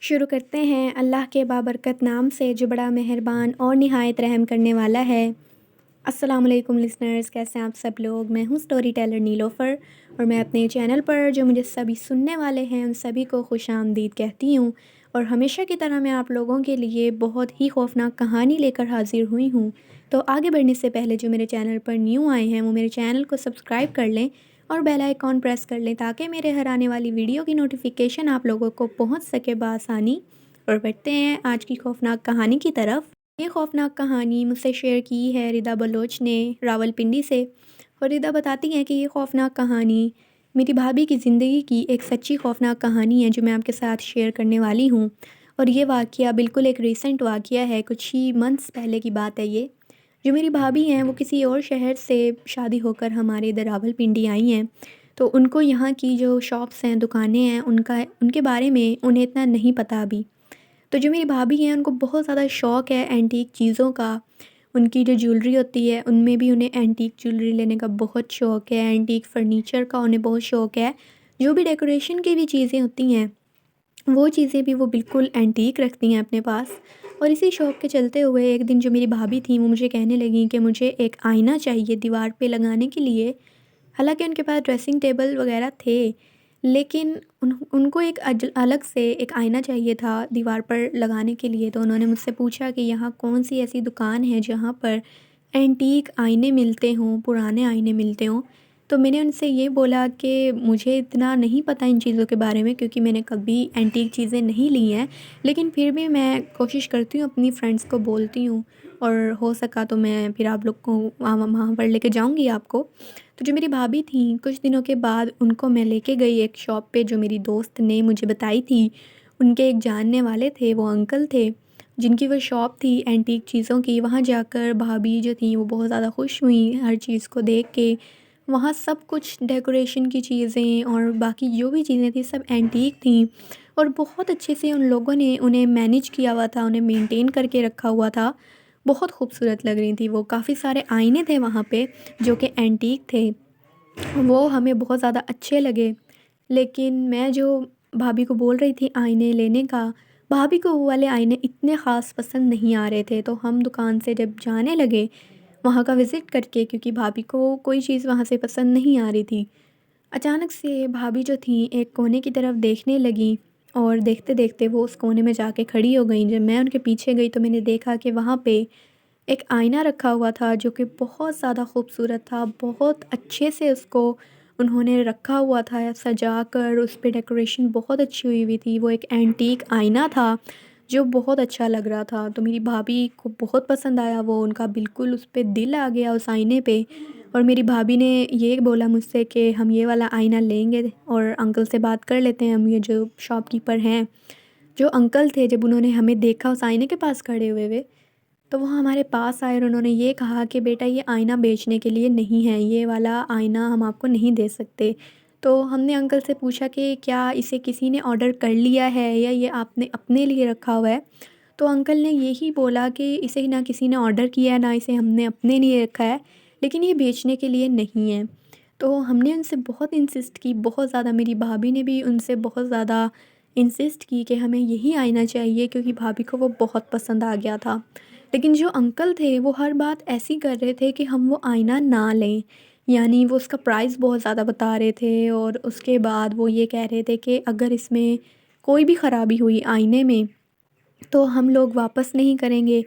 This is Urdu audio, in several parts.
شروع کرتے ہیں اللہ کے بابرکت نام سے جو بڑا مہربان اور نہایت رحم کرنے والا ہے۔ السلام علیکم لسنرز، کیسے ہیں آپ سب لوگ؟ میں ہوں سٹوری ٹیلر نیلوفر، اور میں اپنے چینل پر جو مجھے سبھی سننے والے ہیں ان سبھی کو خوش آمدید کہتی ہوں، اور ہمیشہ کی طرح میں آپ لوگوں کے لیے بہت ہی خوفناک کہانی لے کر حاضر ہوئی ہوں۔ تو آگے بڑھنے سے پہلے جو میرے چینل پر نیو آئے ہیں وہ میرے چینل کو سبسکرائب کر لیں اور بیل آئیکن پریس کر لیں تاکہ میرے ہر آنے والی ویڈیو کی نوٹیفیکیشن آپ لوگوں کو پہنچ سکے بآسانی۔ اور بڑھتے ہیں آج کی خوفناک کہانی کی طرف۔ یہ خوفناک کہانی مجھ سے شیئر کی ہے ردا بلوچ نے راولپنڈی سے، اور ردا بتاتی ہیں کہ یہ خوفناک کہانی میری بھابھی کی زندگی کی ایک سچی خوفناک کہانی ہے جو میں آپ کے ساتھ شیئر کرنے والی ہوں۔ اور یہ واقعہ بالکل ایک ریسنٹ واقعہ ہے، کچھ ہی منتھس پہلے کی بات ہے۔ یہ جو میری بھابھی ہیں وہ کسی اور شہر سے شادی ہو کر ہمارے ادھر راولپنڈی آئی ہیں، تو ان کو یہاں کی جو شاپس ہیں، دکانیں ہیں، ان کے بارے میں انہیں اتنا نہیں پتہ ابھی۔ تو جو میری بھابھی ہیں ان کو بہت زیادہ شوق ہے اینٹیک چیزوں کا، ان کی جو جیولری ہوتی ہے ان میں بھی انہیں اینٹیک جیولری لینے کا بہت شوق ہے، اینٹیک فرنیچر کا انہیں بہت شوق ہے، جو بھی ڈیکوریشن کی بھی چیزیں ہوتی ہیں وہ چیزیں بھی وہ بالکل اینٹیک رکھتی ہیں اپنے پاس۔ اور اسی شوق کے چلتے ہوئے ایک دن جو میری بھابھی تھیں وہ مجھے کہنے لگیں کہ مجھے ایک آئینہ چاہیے دیوار پہ لگانے کے لیے۔ حالانکہ ان کے پاس ڈریسنگ ٹیبل وغیرہ تھے، لیکن ان کو ایک الگ سے ایک آئینہ چاہیے تھا دیوار پر لگانے کے لیے۔ تو انہوں نے مجھ سے پوچھا کہ یہاں کون سی ایسی دکان ہے جہاں پر اینٹیک آئینے ملتے ہوں، پرانے آئینے ملتے ہوں۔ تو میں نے ان سے یہ بولا کہ مجھے اتنا نہیں پتہ ان چیزوں کے بارے میں، کیونکہ میں نے کبھی اینٹیک چیزیں نہیں لی ہیں، لیکن پھر بھی میں کوشش کرتی ہوں، اپنی فرینڈس کو بولتی ہوں، اور ہو سکا تو میں پھر آپ لوگ کو وہاں پر لے کے جاؤں گی آپ کو۔ تو جو میری بھابھی تھیں کچھ دنوں کے بعد ان کو میں لے کے گئی ایک شاپ پہ جو میری دوست نے مجھے بتائی تھی۔ ان کے ایک جاننے والے تھے، وہ انکل تھے جن کی وہ شاپ تھی اینٹیک چیزوں کی۔ وہاں جا کر بھابھی جو تھیں وہ بہت زیادہ خوش ہوئیں ہر چیز کو دیکھ کے۔ وہاں سب کچھ ڈیکوریشن کی چیزیں اور باقی جو بھی چیزیں تھیں سب اینٹیک تھیں، اور بہت اچھے سے ان لوگوں نے انہیں مینیج کیا ہوا تھا، انہیں مینٹین کر کے رکھا ہوا تھا۔ بہت خوبصورت لگ رہی تھی وہ۔ کافی سارے آئینے تھے وہاں پہ جو کہ اینٹیک تھے، وہ ہمیں بہت زیادہ اچھے لگے۔ لیکن میں جو بھابھی کو بول رہی تھی آئینے لینے کا، بھابھی کو وہ والے آئینے اتنے خاص پسند نہیں آ رہے تھے۔ تو ہم دکان سے جب جانے لگے وہاں کا وزٹ کر کے، کیونکہ بھابھی کو کوئی چیز وہاں سے پسند نہیں آ رہی تھی، اچانک سے بھابھی جو تھیں ایک کونے کی طرف دیکھنے لگیں، اور دیکھتے دیکھتے وہ اس کونے میں جا کے کھڑی ہو گئیں۔ جب میں ان کے پیچھے گئی تو میں نے دیکھا کہ وہاں پہ ایک آئینہ رکھا ہوا تھا جو کہ بہت زیادہ خوبصورت تھا۔ بہت اچھے سے اس کو انہوں نے رکھا ہوا تھا سجا کر، اس پہ ڈیکوریشن بہت اچھی ہوئی ہوئی تھی۔ وہ ایک اینٹیک آئینہ تھا جو بہت اچھا لگ رہا تھا۔ تو میری بھابھی کو بہت پسند آیا وہ، ان کا بالکل اس پہ دل آ گیا اس آئینے پہ، اور میری بھابھی نے یہ بولا مجھ سے کہ ہم یہ والا آئینہ لیں گے، اور انکل سے بات کر لیتے ہیں ہم۔ یہ جو شاپ کیپر ہیں، جو انکل تھے، جب انہوں نے ہمیں دیکھا اس آئینے کے پاس کھڑے ہوئے ہوئے تو وہ ہمارے پاس آئے، اور انہوں نے یہ کہا کہ بیٹا یہ آئینہ بیچنے کے لیے نہیں ہے، یہ والا آئینہ ہم آپ کو نہیں دے سکتے۔ تو ہم نے انکل سے پوچھا کہ کیا اسے کسی نے آرڈر کر لیا ہے یا یہ آپ نے اپنے لیے رکھا ہوا ہے؟ تو انکل نے یہی بولا کہ اسے نہ کسی نے آرڈر کیا ہے، نہ اسے ہم نے اپنے لیے رکھا ہے، لیکن یہ بیچنے کے لیے نہیں ہے۔ تو ہم نے ان سے بہت انسسٹ کی، بہت زیادہ، میری بھابھی نے بھی ان سے بہت زیادہ انسسٹ کی کہ ہمیں یہی آئینہ چاہیے، کیونکہ بھابھی کو وہ بہت پسند آ گیا تھا۔ لیکن جو انکل تھے وہ ہر بات ایسی کر رہے تھے کہ ہم وہ آئینہ نہ لیں، یعنی وہ اس کا پرائس بہت زیادہ بتا رہے تھے، اور اس کے بعد وہ یہ کہہ رہے تھے کہ اگر اس میں کوئی بھی خرابی ہوئی آئینے میں تو ہم لوگ واپس نہیں کریں گے،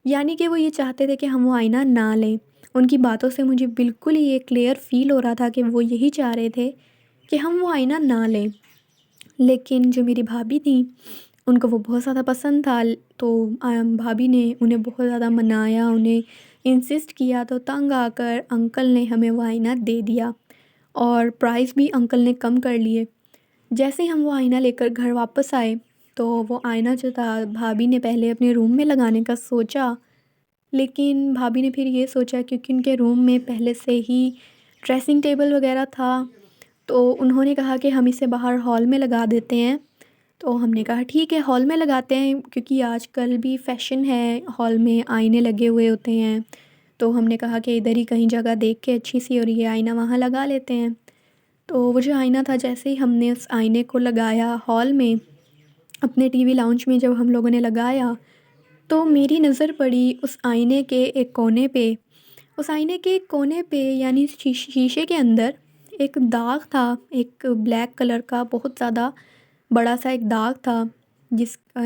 یعنی کہ وہ یہ چاہتے تھے کہ ہم وہ آئینہ نہ لیں۔ ان کی باتوں سے مجھے بالکل ہی یہ کلیئر فیل ہو رہا تھا کہ وہ یہی چاہ رہے تھے کہ ہم وہ آئینہ نہ لیں۔ لیکن جو میری بھابھی تھیں ان کو وہ بہت زیادہ پسند تھا، تو بھابھی نے انہیں بہت زیادہ منایا، انہیں انسسٹ کیا، تو تنگ آ کر انکل نے ہمیں وہ آئینہ دے دیا، اور پرائس بھی انکل نے کم کر لیے۔ جیسے ہی ہم وہ آئینہ لے کر گھر واپس آئے تو وہ آئینہ جو تھا بھابھی نے پہلے اپنے روم میں لگانے کا سوچا، لیکن بھابھی نے پھر یہ سوچا کیونکہ ان کے روم میں پہلے سے ہی ڈریسنگ ٹیبل وغیرہ تھا، تو انہوں نے کہا کہ ہم اسے باہر ہال میں لگا دیتے ہیں۔ تو ہم نے کہا ٹھیک ہے ہال میں لگاتے ہیں، کیونکہ آج کل بھی فیشن ہے ہال میں آئینے لگے ہوئے ہوتے ہیں۔ تو ہم نے کہا کہ ادھر ہی کہیں جگہ دیکھ کے اچھی سی، اور یہ آئینہ وہاں لگا لیتے ہیں۔ تو وہ جو آئینہ تھا، جیسے ہی ہم نے اس آئینے کو لگایا ہال میں، اپنے ٹی وی لاؤنج میں جب ہم لوگوں نے لگایا تو میری نظر پڑی اس آئینے کے ایک کونے پہ. اس آئینے کے ایک کونے پہ یعنی شیشے کے اندر ایک داغ تھا، ایک بلیک کلر کا بہت زیادہ بڑا سا ایک داغ تھا،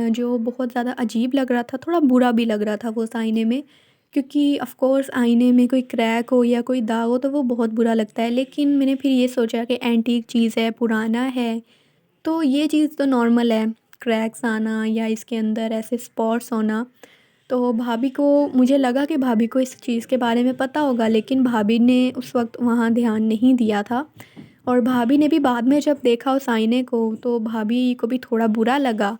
جو بہت زیادہ عجیب لگ رہا تھا، تھوڑا برا بھی لگ رہا تھا وہ اس آئینے میں، کیونکہ آف کورس آئینے میں کوئی کریک ہو یا کوئی داغ ہو تو وہ بہت برا لگتا ہے. لیکن میں نے پھر یہ سوچا کہ اینٹیک چیز ہے، پرانا ہے، تو یہ چیز تو نارمل ہے، کریکس آنا یا اس کے اندر ایسے اسپاٹس ہونا. تو بھابھی کو، مجھے لگا کہ بھابھی کو اس چیز کے بارے میں پتہ ہوگا، لیکن بھابھی نے اس وقت وہاں دھیان نہیں دیا تھا. اور بھابھی نے بھی بعد میں جب دیکھا اس آئینے کو تو بھابھی کو بھی تھوڑا برا لگا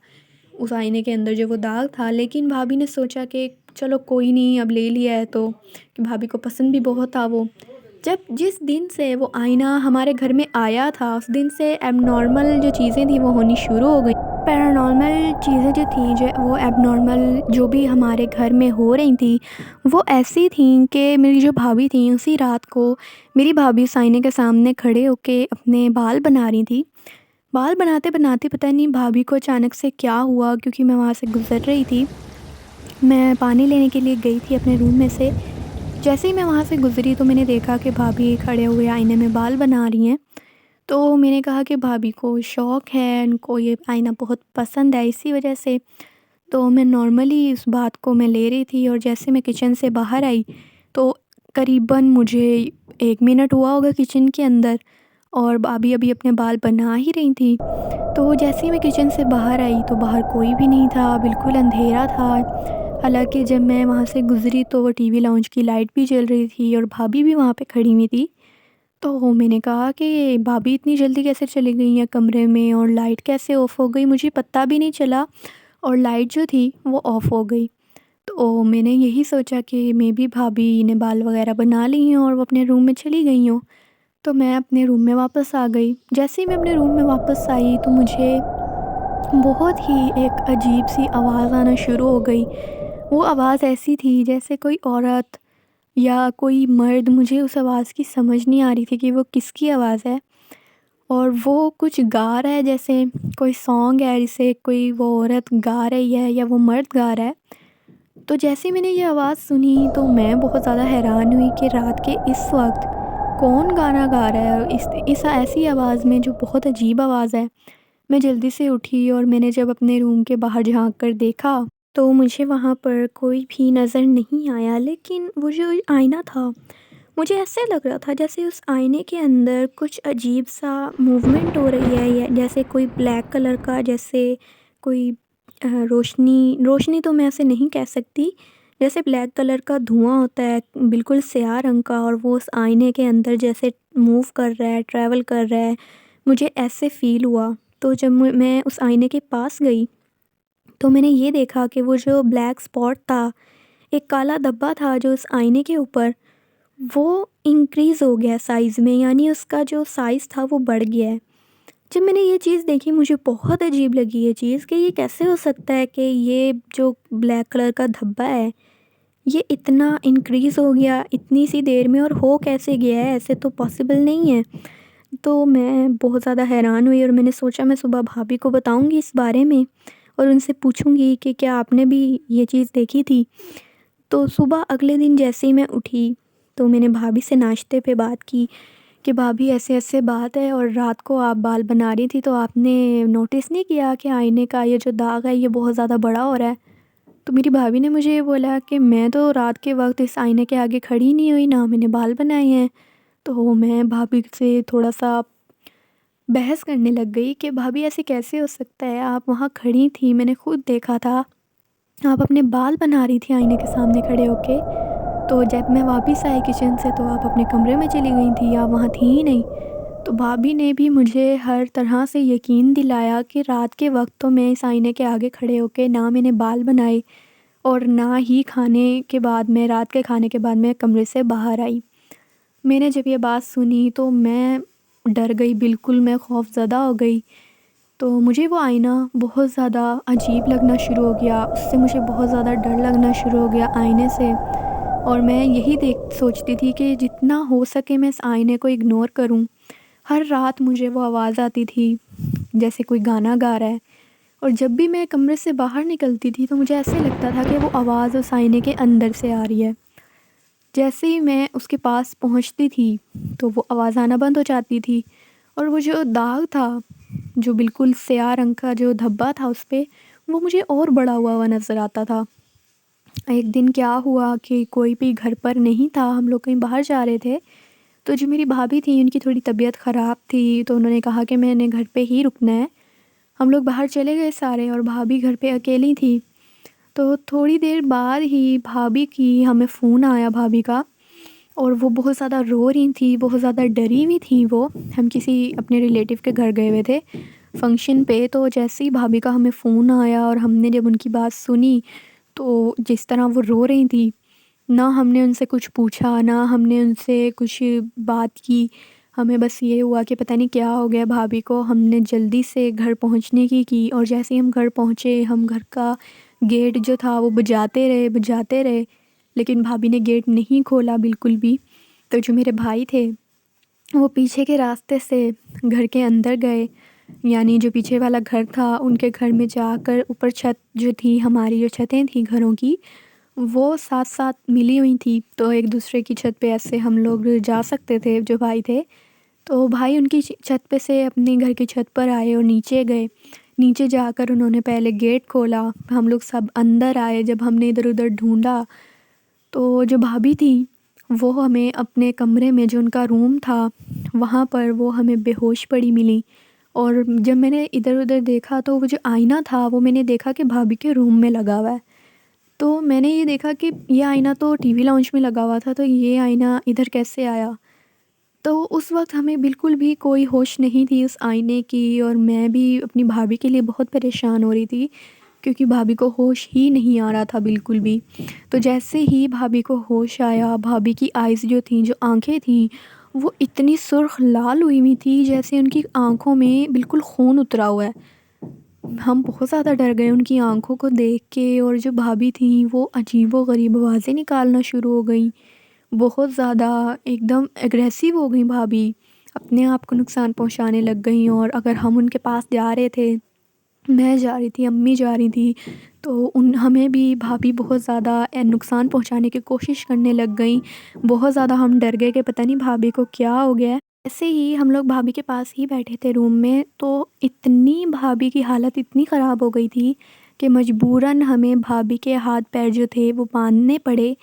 اس آئینے کے اندر جو وہ داغ تھا. لیکن بھابھی نے سوچا کہ چلو کوئی نہیں، اب لے لیا ہے تو، کہ بھابھی کو پسند بھی بہت تھا وہ. جس دن سے وہ آئینہ ہمارے گھر میں آیا تھا اس دن سے ایب نارمل جو چیزیں تھیں وہ ہونی شروع ہو گئی. پیرانارمل چیزیں جو تھیں، جو وہ ایب نارمل جو بھی ہمارے گھر میں ہو رہی تھیں وہ ایسی تھیں کہ میری جو بھابھی تھیں اسی رات کو میری بھابھی اس آئینے کے سامنے کھڑے ہو کے اپنے بال بنا رہی تھی. بال بناتے بناتے پتہ نہیں بھابھی کو اچانک سے کیا ہوا، کیونکہ میں وہاں سے گزر رہی تھی، میں پانی لینے کے لیے گئی تھی اپنے روم میں سے. جیسے ہی میں وہاں سے گزری تو میں نے دیکھا کہ بھابھی کھڑے ہوئے آئینے میں بال بنا رہی ہیں. تو میں نے کہا کہ بھابھی کو شوق ہے، ان کو یہ آئینہ بہت پسند ہے اسی وجہ سے. تو میں نارملی اس بات کو میں لے رہی تھی، اور جیسے میں کچن سے باہر آئی تو قریباً مجھے 1 منٹ ہوا ہوگا کچن کے اندر، اور بھابھی ابھی اپنے بال بنا ہی رہی تھیں. تو جیسے ہی میں کچن سے باہر آئی تو باہر کوئی بھی نہیں تھا، بالکل اندھیرا تھا. حالانکہ جب میں وہاں سے گزری تو وہ ٹی وی لاؤنج کی لائٹ بھی جل رہی تھی اور بھابھی بھی وہاں پہ کھڑی ہوئی تھی. تو میں نے کہا کہ بھابھی اتنی جلدی کیسے چلی گئی ہیں کمرے میں، اور لائٹ کیسے آف ہو گئی، مجھے پتہ بھی نہیں چلا، اور لائٹ جو تھی وہ آف ہو گئی. تو میں نے یہی سوچا کہ مے بی بھابھی نے بال وغیرہ بنا لی ہیں اور وہ اپنے روم میں چلی گئی ہوں. تو میں اپنے روم میں واپس آ گئی. جیسے ہی میں اپنے روم میں واپس آئی تو مجھے بہت ہی ایک عجیب سی آواز آنا شروع ہو گئی. وہ آواز ایسی تھی جیسے کوئی عورت یا کوئی مرد، مجھے اس آواز کی سمجھ نہیں آ رہی تھی کہ وہ کس کی آواز ہے، اور وہ کچھ گا رہا ہے، جیسے کوئی سانگ ہے جسے کوئی وہ عورت گا رہی ہے یا وہ مرد گا رہا ہے. تو جیسے میں نے یہ آواز سنی تو میں بہت زیادہ حیران ہوئی کہ رات کے اس وقت کون گانا گا رہا ہے، اور اس ایسی آواز میں جو بہت عجیب آواز ہے. میں جلدی سے اٹھی اور میں نے جب اپنے روم کے باہر جھانک کر دیکھا تو مجھے وہاں پر کوئی بھی نظر نہیں آیا. لیکن وہ جو آئینہ تھا مجھے ایسے لگ رہا تھا جیسے اس آئینے کے اندر کچھ عجیب سا موومنٹ ہو رہی ہے، یا جیسے کوئی بلیک کلر کا، جیسے کوئی روشنی تو میں اسے نہیں کہہ سکتی، جیسے بلیک کلر کا دھواں ہوتا ہے بالکل سیاہ رنگ کا، اور وہ اس آئینے کے اندر جیسے موو کر رہا ہے، ٹریول کر رہا ہے، مجھے ایسے فیل ہوا. تو جب میں اس آئینے کے پاس گئی تو میں نے یہ دیکھا کہ وہ جو بلیک اسپاٹ تھا، ایک کالا دھبا تھا جو اس آئینے کے اوپر، وہ انکریز ہو گیا سائز میں، یعنی اس کا جو سائز تھا وہ بڑھ گیا ہے. جب میں نے یہ چیز دیکھی مجھے بہت عجیب لگی یہ چیز، کہ یہ کیسے ہو سکتا ہے کہ یہ جو بلیک کلر کا دھبا ہے یہ اتنا انکریز ہو گیا اتنی سی دیر میں، اور ہو کیسے گیا ہے، ایسے تو پاسبل نہیں ہے. تو میں بہت زیادہ حیران ہوئی، اور میں نے سوچا میں صبح بھابھی کو بتاؤں گی اس بارے میں اور ان سے پوچھوں گی کہ کیا آپ نے بھی یہ چیز دیکھی تھی. تو صبح اگلے دن جیسے ہی میں اٹھی تو میں نے بھابھی سے ناشتے پہ بات کی کہ بھابھی ایسے ایسے بات ہے، اور رات کو آپ بال بنا رہی تھی تو آپ نے نوٹس نہیں کیا کہ آئینے کا یہ جو داغ ہے یہ بہت زیادہ بڑا ہو رہا ہے. تو میری بھابھی نے مجھے یہ بولا کہ میں تو رات کے وقت اس آئینے کے آگے کھڑی نہیں ہوئی، نہ میں نے بال بنائے ہیں. تو میں بھابھی سے تھوڑا سا بحث کرنے لگ گئی کہ بھابھی ایسے کیسے ہو سکتا ہے، آپ وہاں کھڑی تھی، میں نے خود دیکھا تھا، آپ اپنے بال بنا رہی تھی آئینے کے سامنے کھڑے ہو کے. تو جب میں واپس آئی کچن سے تو آپ اپنے کمرے میں چلی گئی تھی، آپ وہاں تھیں ہی نہیں. تو بھابھی نے بھی مجھے ہر طرح سے یقین دلایا کہ رات کے وقت تو میں اس آئینے کے آگے کھڑے ہو کے نہ میں نے بال بنائے، اور نہ ہی رات کے کھانے کے بعد میں کمرے سے باہر آئی. میں نے جب یہ بات سنی تو میں ڈر گئی، بالکل میں خوف زدہ ہو گئی. تو مجھے وہ آئینہ بہت زیادہ عجیب لگنا شروع ہو گیا، اس سے مجھے بہت زیادہ ڈر لگنا شروع ہو گیا آئینے سے. اور میں یہی سوچتی تھی کہ جتنا ہو سکے میں اس آئینے کو اگنور کروں. ہر رات مجھے وہ آواز آتی تھی جیسے کوئی گانا گا رہا ہے، اور جب بھی میں کمرے سے باہر نکلتی تھی تو مجھے ایسے لگتا تھا کہ وہ آواز اس آئینے کے اندر سے آ رہی ہے۔ جیسے ہی میں اس کے پاس پہنچتی تھی تو وہ آواز آنا بند ہو جاتی تھی، اور وہ جو داغ تھا، جو بالکل سیاہ رنگ کا جو دھبا تھا اس پہ، وہ مجھے اور بڑا ہوا نظر آتا تھا۔ ایک دن کیا ہوا کہ کوئی بھی گھر پر نہیں تھا، ہم لوگ کہیں باہر جا رہے تھے، تو جو میری بھابھی تھیں ان کی تھوڑی طبیعت خراب تھی، تو انہوں نے کہا کہ میں نے گھر پہ ہی رکنا ہے۔ ہم لوگ باہر چلے گئے سارے، اور بھابھی گھر پہ اکیلی تھی۔ تو تھوڑی دیر بعد ہی بھابھی کی ہمیں فون آیا، بھابھی کا، اور وہ بہت زیادہ رو رہی تھی، بہت زیادہ ڈری ہوئی تھی وہ۔ ہم کسی اپنے ریلیٹیو کے گھر گئے ہوئے تھے فنکشن پہ، تو جیسے ہی بھابھی کا ہمیں فون آیا اور ہم نے جب ان کی بات سنی، تو جس طرح وہ رو رہی تھی، نہ ہم نے ان سے کچھ پوچھا، نہ ہم نے ان سے کچھ بات کی، ہمیں بس یہ ہوا کہ پتہ نہیں کیا ہو گیا بھابھی کو۔ ہم نے جلدی سے گھر پہنچنے کی، اور جیسے ہی ہم گھر پہنچے، ہم گھر کا گیٹ جو تھا وہ بجاتے رہے، لیکن بھابھی نے گیٹ نہیں کھولا بالکل بھی۔ تو جو میرے بھائی تھے وہ پیچھے کے راستے سے گھر کے اندر گئے، یعنی جو پیچھے والا گھر تھا ان کے گھر میں جا کر، اوپر چھت جو تھی، ہماری جو چھتیں تھیں گھروں کی، وہ ساتھ ساتھ ملی ہوئی تھی، تو ایک دوسرے کی چھت پہ ایسے ہم لوگ جا سکتے تھے جو بھائی تھے۔ تو بھائی ان کی چھت پہ سے اپنے گھر کی چھت پر آئے اور نیچے گئے۔ نیچے جا کر انہوں نے پہلے گیٹ کھولا، ہم لوگ سب اندر آئے۔ جب ہم نے ادھر ادھر ڈھونڈا تو جو بھابھی تھی وہ ہمیں اپنے کمرے میں، جو ان کا روم تھا وہاں پر، وہ ہمیں بے ہوش پڑی ملی۔ اور جب میں نے ادھر ادھر دیکھا تو وہ جو آئینہ تھا وہ میں نے دیکھا کہ بھابھی کے روم میں لگا ہوا ہے۔ تو میں نے یہ دیکھا کہ یہ آئینہ تو ٹی وی لاؤنج میں لگا ہوا تھا، تو یہ آئینہ ادھر کیسے آیا؟ تو اس وقت ہمیں بالکل بھی کوئی ہوش نہیں تھی اس آئینے کی، اور میں بھی اپنی بھابھی کے لیے بہت پریشان ہو رہی تھی، کیونکہ بھابھی کو ہوش ہی نہیں آ رہا تھا بالکل بھی۔ تو جیسے ہی بھابھی کو ہوش آیا، بھابھی کی آئیز جو تھیں، جو آنکھیں تھیں، وہ اتنی سرخ لال ہوئی ہوئی تھی جیسے ان کی آنکھوں میں بالکل خون اترا ہوا ہے۔ ہم بہت زیادہ ڈر گئے ان کی آنکھوں کو دیکھ کے، اور جو بھابھی تھیں وہ عجیب و غریب آوازیں نکالنا شروع ہو گئیں، بہت زیادہ ایک دم ایگریسو ہو گئیں بھابھی، اپنے آپ کو نقصان پہنچانے لگ گئیں۔ اور اگر ہم ان کے پاس جا رہے تھے، میں جا رہی تھی، امی جا رہی تھی، تو ہمیں بھی بھابھی بہت زیادہ نقصان پہنچانے کی کوشش کرنے لگ گئیں۔ بہت زیادہ ہم ڈر گئے کہ پتہ نہیں بھابھی کو کیا ہو گیا ہے۔ ایسے ہی ہم لوگ بھابھی کے پاس ہی بیٹھے تھے روم میں، تو اتنی بھابھی کی حالت اتنی خراب ہو گئی تھی کہ مجبوراً ہمیں بھابھی کے ہاتھ پیر جو تھے وہ باندھنے پڑے،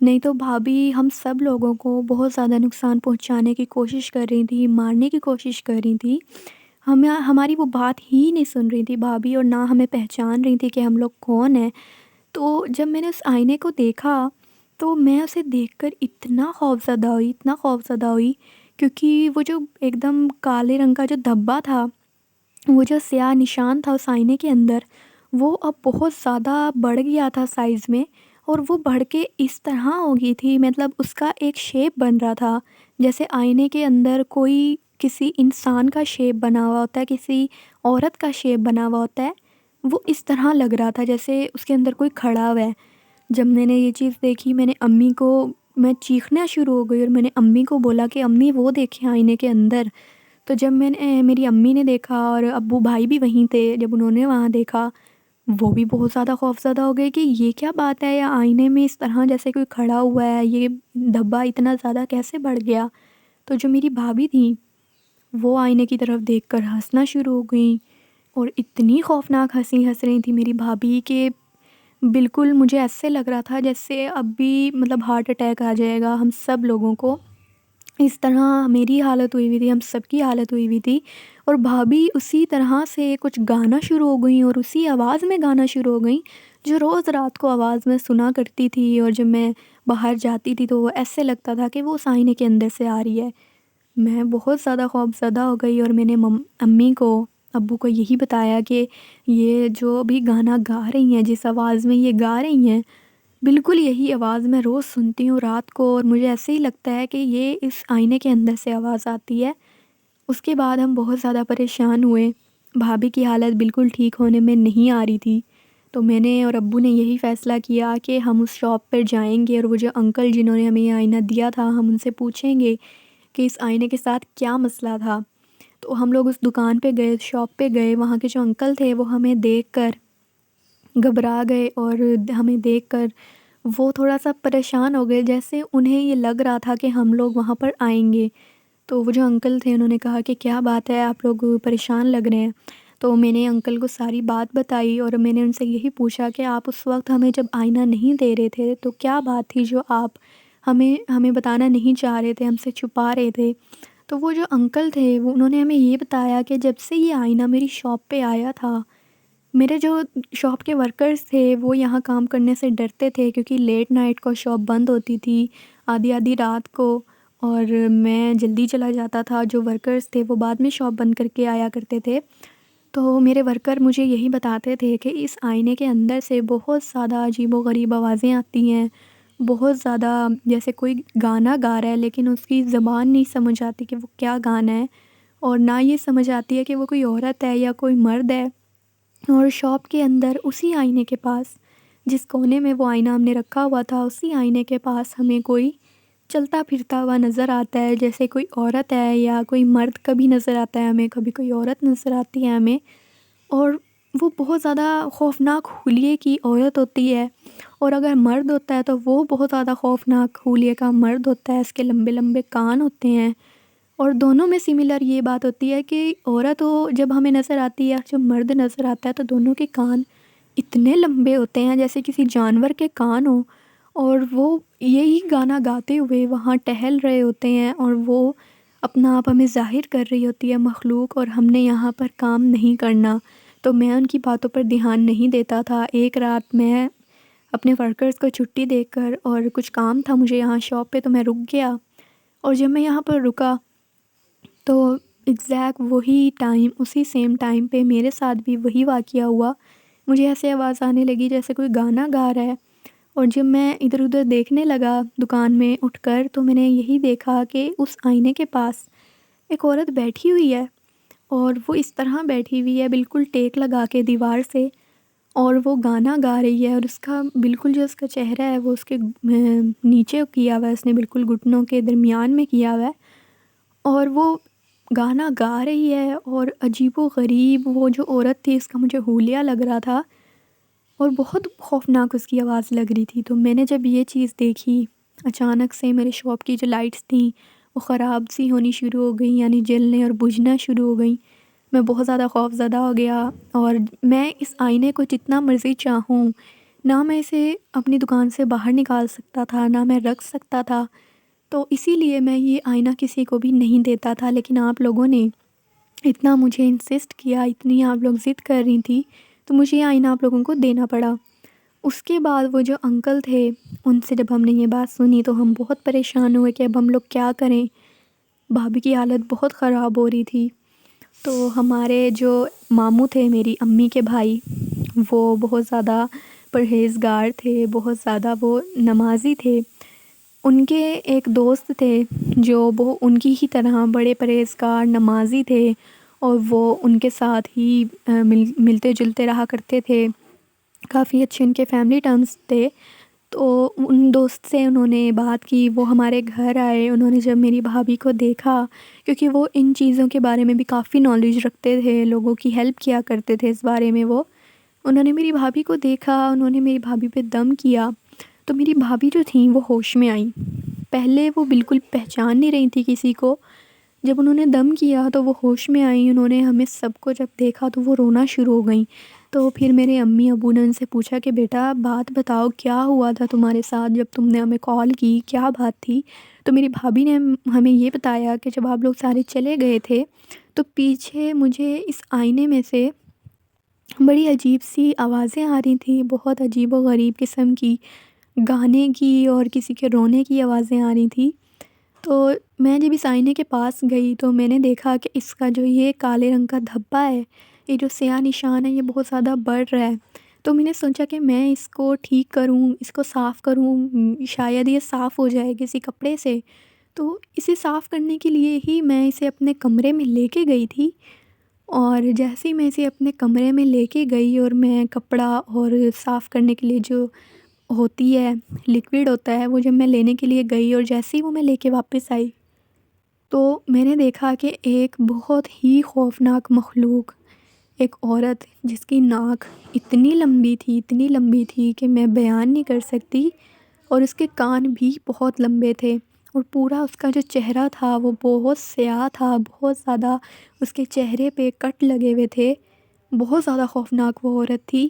نہیں تو بھابھی ہم سب لوگوں کو بہت زیادہ نقصان پہنچانے کی کوشش کر رہی تھی، مارنے کی کوشش کر رہی تھی۔ ہماری وہ بات ہی نہیں سن رہی تھی بھابھی، اور نہ ہمیں پہچان رہی تھی کہ ہم لوگ کون ہیں۔ تو جب میں نے اس آئینے کو دیکھا تو میں اسے دیکھ کر اتنا خوف زدہ ہوئی، کیونکہ وہ جو ایک دم کالے رنگ کا جو دھبا تھا، وہ جو سیاہ نشان تھا اس آئینے کے اندر، وہ اب بہت زیادہ بڑھ گیا تھا سائز میں، اور وہ بڑھ کے اس طرح ہو گئی تھی، مطلب اس کا ایک شیپ بن رہا تھا، جیسے آئینے کے اندر کوئی کسی انسان کا شیپ بنا ہوا ہوتا ہے، کسی عورت کا شیپ بنا ہوا ہوتا ہے، وہ اس طرح لگ رہا تھا جیسے اس کے اندر کوئی کھڑا ہوا ہے۔ جب میں نے یہ چیز دیکھی، میں چیخنا شروع ہو گئی، اور میں نے امی کو بولا کہ امی وہ دیکھیں آئینے کے اندر۔ تو جب میری امی نے دیکھا، اور ابو بھائی بھی وہیں تھے، جب انہوں نے وہاں دیکھا، وہ بھی بہت زیادہ خوفزدہ ہو گئے کہ یہ کیا بات ہے، یا آئینے میں اس طرح جیسے کوئی کھڑا ہوا ہے، یہ دھبا اتنا زیادہ کیسے بڑھ گیا؟ تو جو میری بھابھی تھیں وہ آئینے کی طرف دیکھ کر ہنسنا شروع ہو گئیں، اور اتنی خوفناک ہنسی ہنس رہی تھی میری بھابھی کہ بالکل مجھے ایسے لگ رہا تھا جیسے اب بھی مطلب ہارٹ اٹیک آ جائے گا ہم سب لوگوں کو۔ اس طرح میری حالت ہوئی ہوئی تھی، ہم سب کی حالت ہوئی ہوئی تھی، اور بھابھی اسی طرح سے کچھ گانا شروع ہو گئیں، اور اسی آواز میں گانا شروع ہو گئیں جو روز رات کو آواز میں سنا کرتی تھی، اور جب میں باہر جاتی تھی تو وہ ایسے لگتا تھا کہ وہ اس آئینے کے اندر سے آ رہی ہے۔ میں بہت زیادہ خوف زدہ ہو گئی، اور میں نے امی کو، ابو کو یہی بتایا کہ یہ جو ابھی گانا گا رہی ہیں، جس آواز میں یہ گا رہی ہیں، بالکل یہی آواز میں روز سنتی ہوں رات کو، اور مجھے ایسے ہی لگتا ہے کہ یہ اس آئینے کے اندر سے آواز آتی ہے۔ اس کے بعد ہم بہت زیادہ پریشان ہوئے، بھابھی کی حالت بالکل ٹھیک ہونے میں نہیں آ رہی تھی، تو میں نے اور ابو نے یہی فیصلہ کیا کہ ہم اس شاپ پر جائیں گے، اور وہ جو انکل جنہوں نے ہمیں یہ آئینہ دیا تھا، ہم ان سے پوچھیں گے کہ اس آئینے کے ساتھ کیا مسئلہ تھا۔ تو ہم لوگ اس دکان پہ گئے، شاپ پہ گئے، وہاں کے جو انکل تھے وہ ہمیں دیکھ کر گھبرا گئے اور ہمیں دیکھ کر وہ تھوڑا سا پریشان ہو گئے، جیسے انہیں یہ لگ رہا تھا کہ ہم لوگ وہاں پر آئیں گے۔ تو وہ جو انکل تھے انہوں نے کہا کہ کیا بات ہے، آپ لوگ پریشان لگ رہے ہیں۔ تو میں نے انکل کو ساری بات بتائی اور میں نے ان سے یہی پوچھا کہ آپ اس وقت ہمیں جب آئینہ نہیں دے رہے تھے تو کیا بات تھی جو آپ ہمیں بتانا نہیں چاہ رہے تھے، ہم سے چھپا رہے تھے۔ تو وہ جو انکل تھے انہوں نے ہمیں یہ بتایا کہ جب سے یہ آئینہ میری شاپ پہ آیا تھا، میرے جو شاپ کے ورکرز تھے وہ یہاں کام کرنے سے ڈرتے تھے، کیونکہ لیٹ نائٹ کو شاپ بند ہوتی تھی، آدھی آدھی رات کو، اور میں جلدی چلا جاتا تھا۔ جو ورکرز تھے وہ بعد میں شاپ بند کر کے آیا کرتے تھے۔ تو میرے ورکر مجھے یہی بتاتے تھے کہ اس آئینے کے اندر سے بہت زیادہ عجیب و غریب آوازیں آتی ہیں، بہت زیادہ، جیسے کوئی گانا گا رہا ہے لیکن اس کی زبان نہیں سمجھ آتی کہ وہ کیا گانا ہے، اور نہ یہ سمجھ آتی ہے کہ وہ کوئی عورت ہے یا کوئی مرد ہے۔ اور شاپ کے اندر اسی آئینے کے پاس، جس کونے میں وہ آئینہ ہم نے رکھا ہوا تھا، اسی آئینے کے پاس ہمیں کوئی چلتا پھرتا ہوا نظر آتا ہے، جیسے کوئی عورت ہے یا کوئی مرد کبھی نظر آتا ہے ہمیں، کبھی کوئی عورت نظر آتی ہے ہمیں، اور وہ بہت زیادہ خوفناک حلیے کی عورت ہوتی ہے، اور اگر مرد ہوتا ہے تو وہ بہت زیادہ خوفناک حلیے کا مرد ہوتا ہے، اس کے لمبے لمبے کان ہوتے ہیں، اور دونوں میں سملر یہ بات ہوتی ہے کہ عورت جب ہمیں نظر آتی ہے، جب مرد نظر آتا ہے، تو دونوں کے کان اتنے لمبے ہوتے ہیں جیسے کسی جانور کے کان ہوں، اور وہ یہی گانا گاتے ہوئے وہاں ٹہل رہے ہوتے ہیں، اور وہ اپنا آپ ہمیں ظاہر کر رہی ہوتی ہے مخلوق، اور ہم نے یہاں پر کام نہیں کرنا۔ تو میں ان کی باتوں پر دھیان نہیں دیتا تھا۔ ایک رات میں اپنے ورکرز کو چھٹی دے کر، اور کچھ کام تھا مجھے یہاں شاپ پہ، تو میں رک گیا، اور جب میں یہاں پر رکا تو ایگزیکٹ وہی ٹائم، اسی سیم ٹائم پہ میرے ساتھ بھی وہی واقعہ ہوا۔ مجھے ایسے آواز آنے لگی جیسے کوئی گانا گا رہا ہے، اور جب میں ادھر ادھر دیکھنے لگا دکان میں اٹھ کر، تو میں نے یہی دیکھا کہ اس آئینے کے پاس ایک عورت بیٹھی ہوئی ہے، اور وہ اس طرح بیٹھی ہوئی ہے بالکل ٹیک لگا کے دیوار سے، اور وہ گانا گا رہی ہے، اور اس کا بالکل جو اس کا چہرہ ہے وہ اس کے نیچے کیا ہوا ہے، اس نے بالکل گھٹنوں کے درمیان میں کیا ہوا ہے، اور وہ گانا گا رہی ہے، اور عجیب و غریب وہ جو عورت تھی اس کا مجھے حلیہ لگ رہا تھا، اور بہت خوفناک اس کی آواز لگ رہی تھی۔ تو میں نے جب یہ چیز دیکھی، اچانک سے میرے شاپ کی جو لائٹس تھیں وہ خراب سی ہونی شروع ہو گئیں، یعنی جلنے اور بجھنا شروع ہو گئیں۔ میں بہت زیادہ خوف زدہ ہو گیا، اور میں اس آئینے کو جتنا مرضی چاہوں، نہ میں اسے اپنی دکان سے باہر نکال سکتا تھا، نہ میں رکھ سکتا تھا، تو اسی لیے میں یہ آئینہ کسی کو بھی نہیں دیتا تھا۔ لیکن آپ لوگوں نے اتنا مجھے انسسٹ کیا، اتنی آپ لوگ ضد کر رہی تھی، تو مجھے یہ آئینہ آپ لوگوں کو دینا پڑا۔ اس کے بعد وہ جو انکل تھے ان سے جب ہم نے یہ بات سنی تو ہم بہت پریشان ہوئے کہ اب ہم لوگ کیا کریں۔ بھابھی کی حالت بہت خراب ہو رہی تھی۔ تو ہمارے جو ماموں تھے، میری امی کے بھائی، وہ بہت زیادہ پرہیزگار تھے، بہت زیادہ وہ نمازی تھے۔ ان کے ایک دوست تھے جو وہ ان کی ہی طرح بڑے پرہیزگار نمازی تھے، اور وہ ان کے ساتھ ہی ملتے جلتے رہا کرتے تھے، کافی اچھے ان کے فیملی ٹرمز تھے۔ تو ان دوست سے انہوں نے بات کی، وہ ہمارے گھر آئے، انہوں نے جب میری بھابھی کو دیکھا، کیونکہ وہ ان چیزوں کے بارے میں بھی کافی نالج رکھتے تھے، لوگوں کی ہیلپ کیا کرتے تھے اس بارے میں، انہوں نے میری بھابھی کو دیکھا، انہوں نے میری بھابھی پہ دم کیا، تو میری بھابھی جو تھیں وہ ہوش میں آئیں۔ پہلے وہ بالکل پہچان نہیں رہی تھی کسی کو، جب انہوں نے دم کیا تو وہ ہوش میں آئیں، انہوں نے ہمیں سب کو جب دیکھا تو وہ رونا شروع ہو گئیں۔ تو پھر میرے امی ابو نے ان سے پوچھا کہ بیٹا بات بتاؤ، کیا ہوا تھا تمہارے ساتھ جب تم نے ہمیں کال کی، کیا بات تھی؟ تو میری بھابھی نے ہمیں یہ بتایا کہ جب آپ لوگ سارے چلے گئے تھے تو پیچھے مجھے اس آئینے میں سے بڑی عجیب سی آوازیں آ رہی تھیں، بہت عجیب و غریب قسم کی، گانے کی اور کسی کے رونے کی آوازیں آ رہی تھیں۔ تو میں جب اس آئینے کے پاس گئی تو میں نے دیکھا کہ اس کا جو یہ کالے رنگ کا دھبا ہے، یہ جو سیاہ نشان ہے، یہ بہت زیادہ بڑھ رہا ہے۔ تو میں نے سوچا کہ میں اس کو ٹھیک کروں، اس کو صاف کروں، شاید یہ صاف ہو جائے کسی کپڑے سے۔ تو اسے صاف کرنے کے لیے ہی میں اسے اپنے کمرے میں لے کے گئی تھی، اور جیسے ہی میں اسے اپنے کمرے میں لے کے گئی اور میں کپڑا اور صاف کرنے کے لیے جو ہوتی ہے لیکوڈ ہوتا ہے، وہ جب میں لینے کے لیے گئی اور جیسے ہی وہ میں لے کے واپس آئی تو میں نے دیکھا کہ ایک بہت ہی خوفناک مخلوق، ایک عورت جس کی ناک اتنی لمبی تھی کہ میں بیان نہیں کر سکتی، اور اس کے کان بھی بہت لمبے تھے، اور پورا اس کا جو چہرہ تھا وہ بہت سیاہ تھا، بہت زیادہ اس کے چہرے پہ کٹ لگے ہوئے تھے، بہت زیادہ خوفناک وہ عورت تھی،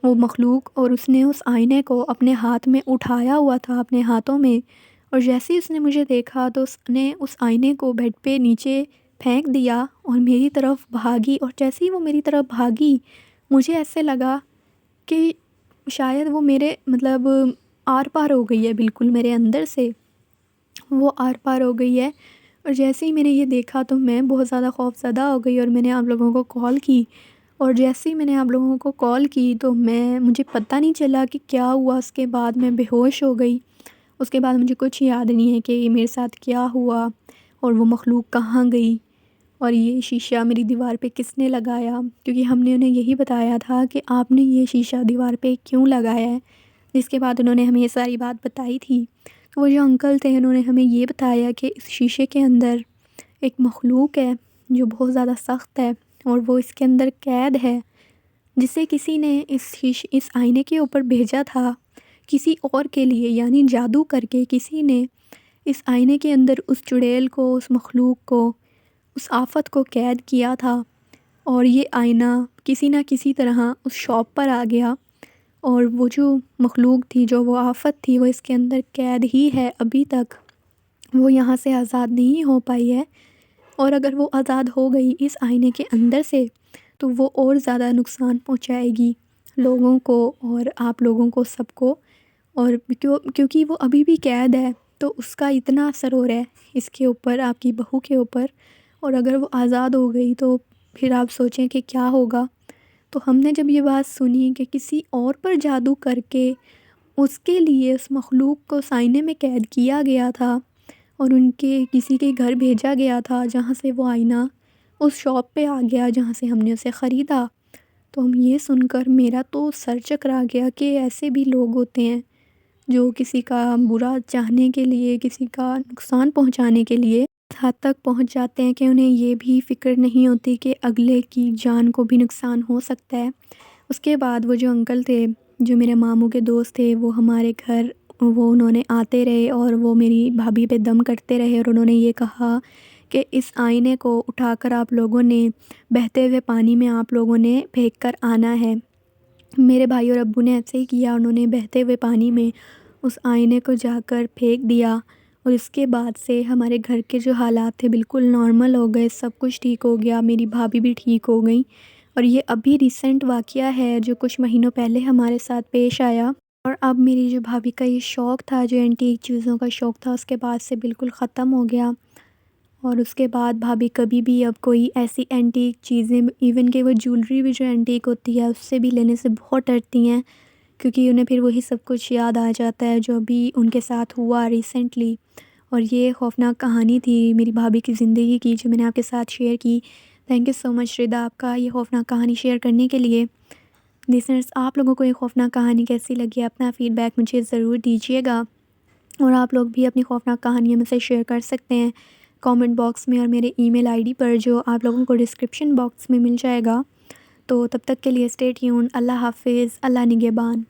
وہ مخلوق۔ اور اس نے اس آئینے کو اپنے ہاتھ میں اٹھایا ہوا تھا، اپنے ہاتھوں میں، اور جیسے ہی اس نے مجھے دیکھا تو اس نے اس آئینے کو بیڈ پہ نیچے پھینک دیا اور میری طرف بھاگی، اور جیسے ہی وہ میری طرف بھاگی مجھے ایسے لگا کہ شاید وہ میرے آر پار ہو گئی ہے، بالکل میرے اندر سے وہ آر پار ہو گئی ہے۔ اور جیسے ہی میں نے یہ دیکھا تو میں بہت زیادہ خوف زدہ ہو گئی، اور میں نے آپ لوگوں کو کال کی، اور جیسے ہی میں نے آپ لوگوں کو کال کی تو مجھے پتہ نہیں چلا کہ کیا ہوا۔ اس کے بعد میں بے ہوش ہو گئی، اس کے بعد مجھے کچھ یاد نہیں ہے کہ یہ میرے ساتھ کیا ہوا اور وہ مخلوق کہاں گئی، اور یہ شیشہ میری دیوار پہ کس نے لگایا، کیونکہ ہم نے انہیں یہی بتایا تھا کہ آپ نے یہ شیشہ دیوار پہ کیوں لگایا ہے، جس کے بعد انہوں نے ہمیں یہ ساری بات بتائی تھی۔ تو وہ جو انکل تھے انہوں نے ہمیں یہ بتایا کہ اس شیشے کے اندر ایک مخلوق ہے جو بہت زیادہ سخت ہے، اور وہ اس کے اندر قید ہے، جسے کسی نے اس آئینے کے اوپر بھیجا تھا کسی اور کے لیے، یعنی جادو کر کے کسی نے اس آئینے کے اندر اس چڑیل کو، اس مخلوق کو، اس آفت کو قید کیا تھا، اور یہ آئینہ کسی نہ کسی طرح اس شاپ پر آ گیا، اور وہ جو مخلوق تھی، جو وہ آفت تھی، وہ اس کے اندر قید ہی ہے ابھی تک، وہ یہاں سے آزاد نہیں ہو پائی ہے، اور اگر وہ آزاد ہو گئی اس آئینے کے اندر سے تو وہ اور زیادہ نقصان پہنچائے گی لوگوں کو اور آپ لوگوں کو، سب کو، اور کیونکہ وہ ابھی بھی قید ہے تو اس کا اتنا اثر ہو رہا ہے اس کے اوپر، آپ کی بہو کے اوپر، اور اگر وہ آزاد ہو گئی تو پھر آپ سوچیں کہ کیا ہوگا۔ تو ہم نے جب یہ بات سنی کہ کسی اور پر جادو کر کے اس کے لیے اس مخلوق کو اس آئینے میں قید کیا گیا تھا، اور ان کے کسی کے گھر بھیجا گیا تھا جہاں سے وہ آئینہ اس شاپ پہ آ گیا جہاں سے ہم نے اسے خریدا، تو ہم یہ سن کر میرا تو سر چکرا گیا کہ ایسے بھی لوگ ہوتے ہیں جو کسی کا برا چاہنے کے لیے، کسی کا نقصان پہنچانے کے لیے اس حد تک پہنچ جاتے ہیں کہ انہیں یہ بھی فکر نہیں ہوتی کہ اگلے کی جان کو بھی نقصان ہو سکتا ہے۔ اس کے بعد وہ جو انکل تھے، جو میرے ماموں کے دوست تھے، وہ ہمارے گھر انہوں نے آتے رہے اور وہ میری بھابھی پہ دم کرتے رہے، اور انہوں نے یہ کہا کہ اس آئینے کو اٹھا کر آپ لوگوں نے بہتے ہوئے پانی میں آپ لوگوں نے پھینک کر آنا ہے۔ میرے بھائی اور ابو نے ایسے ہی کیا، انہوں نے بہتے ہوئے پانی میں اس آئینے کو جا کر پھینک دیا، اور اس کے بعد سے ہمارے گھر کے جو حالات تھے بالکل نارمل ہو گئے، سب کچھ ٹھیک ہو گیا، میری بھابھی بھی ٹھیک ہو گئی، اور یہ ابھی ریسنٹ واقعہ ہے جو کچھ مہینوں پہلے ہمارے ساتھ پیش آیا۔ اور اب میری جو بھابھی کا یہ شوق تھا، جو اینٹیک چیزوں کا شوق تھا، اس کے بعد سے بالکل ختم ہو گیا، اور اس کے بعد بھابھی کبھی بھی اب کوئی ایسی اینٹیک چیزیں، ایون کہ وہ جولری بھی جو اینٹیک ہوتی ہے اس سے بھی لینے سے بہت ڈرتی ہیں، کیونکہ انہیں پھر وہی سب کچھ یاد آ جاتا ہے جو ابھی ان کے ساتھ ہوا ریسنٹلی۔ اور یہ خوفناک کہانی تھی میری بھابھی کی زندگی کی جو میں نے آپ کے ساتھ شیئر کی۔ تھینک یو سو مچ ردا آپ کا یہ خوفناک کہانی شیئر کرنے کے لیے۔ لسنرز، آپ لوگوں کو یہ خوفناک کہانی کیسی لگی؟ اپنا فیڈ بیک مجھے ضرور دیجیے گا، اور آپ لوگ بھی اپنی خوفناک کہانیاں مجھ سے شیئر کر سکتے ہیں کامنٹ باکس میں، اور میرے ای میل آئی ڈی پر جو آپ لوگوں کو ڈسکرپشن باکس میں مل جائے گا۔ تو تب تک کے لیے اسٹے ٹیون، اللہ حافظ، اللہ نگہبان۔